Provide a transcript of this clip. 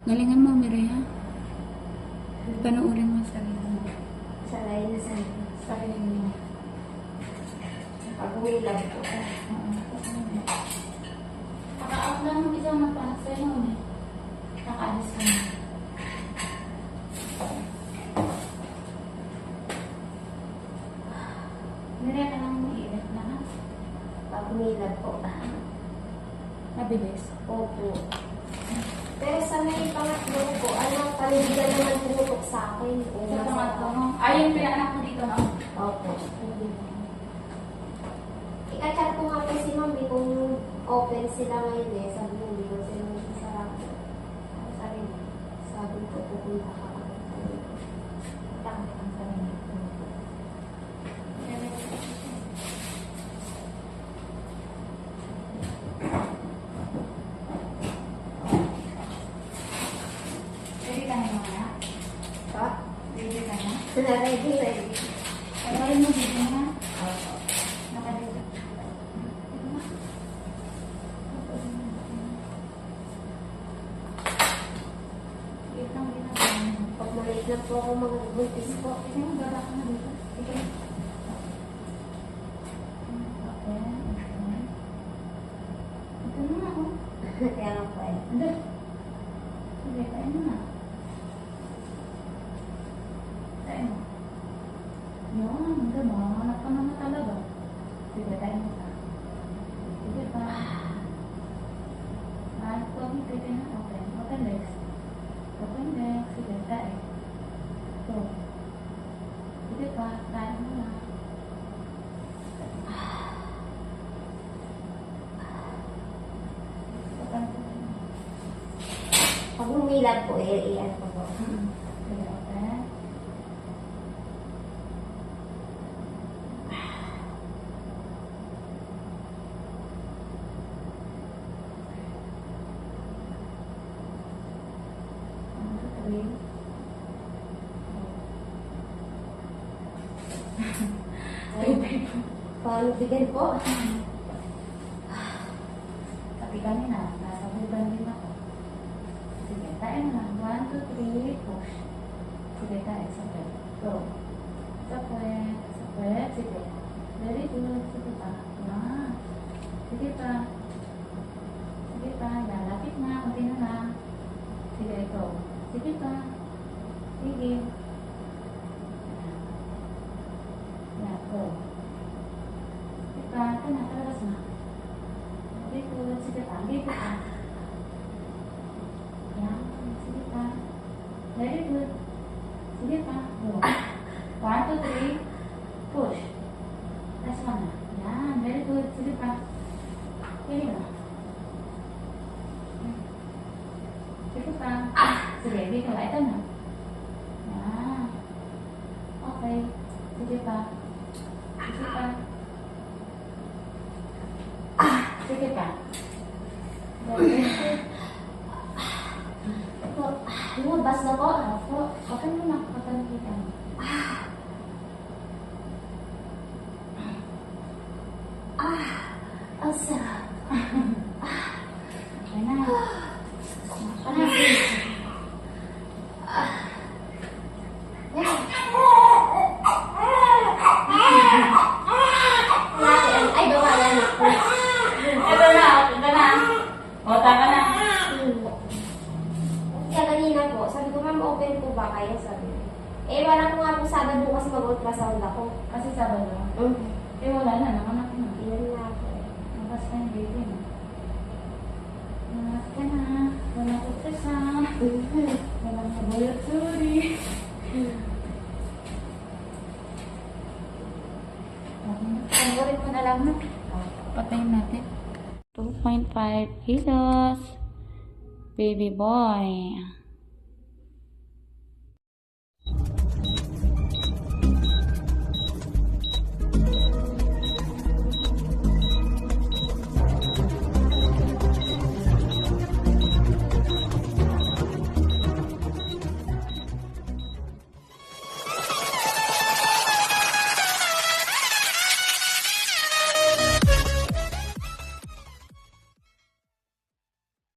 Galingan mo, Mireya. Panoorin mo sa sarili mo. Sanay na sanay. Sarili mo. Pag-uwilag po. Naka-out lang ng isang magpanak sa'yo noon eh. Nakaalis ka na. Mireya ka lang umiilit na ha? Pag-uwilag po. Mabilis. Opo. Pero sa may pangatlo po, palubigan naman tumutok sa akin. Sa pangatlo mo. Ay, yung pinaanak mo dito, no? Opo. Ika-chat ko nga po si Mami kung open sila ngayon eh. Sabi mo, hindi ko sila masasarap. Sabi ko, pupunta ka ako. Tama ang sarili mo. Ready ka na mga? Pa? Ready ka na? Ready. Ay, mo dito na. Nakadito. Itang ginagawa mo. Pag maliit na po ako mga buntis po. Kasi mo baba ka na dito. Sige. Okay. Ito na nga, oh. Kaya nga po eh. Hindi. Sige, kain mo na. Kain mo. Yun, hindi mo. Hanap ka naman talaga. Sige, kain mo ka. Sige pa. Pwede na. Okay. Open legs. Open legs. Sige, kain. So. Sige pa. Kain mo na. Open legs. Pag umilag po, iyan ko po. Sige, open. One, two, three. Paano bigyan po? Sabi kanina, nasa buban din ako. Sige, kain na. 1, 2, 3, push. Sige, kain. Sabay. Go. Sabay. Sabay. Sige. Very good. Sige pa. Ah. Sige pa. Sige pa. Yan. Lapit na. Kunti na lang. Sige, go. Sige pa. Sige. Yan. Go. Sige pa. Ito na. Talabas na. Very good. Sige pa. Sige pa. Yan. Sige pa. Very good. Sige pa. Go. 1, 2, 3. Push. Last one na. Yan. Very good. Sige pa. Sige na. Sige pa. Sige. Dito. Ito na. Yan. Okay. Sige pa. Sige pa. Sige pa. Very good. Po, lumabas na po. Opo. Okay mo na. Pagkakas kita mo. Ang sarap. Okay na. Ano? Ay, gawala na po. Ito na. Ito na. O, taka na. Kaya kanina po, sabi ko, ma'am, open po ba kayo? Sabi ko. Eh, wala ko nga po Sabado kasi mag-ultrasound ako. Kasi Sabado. Eh, wala na. Nanganak na. Yun nga po. Nakas ka yung baby mo. Nanganak ka na. Wala ko sa. Walang laboratory. Pag-ulit mo na lang na. Patayin natin. 2.5 kilos. Baby boy.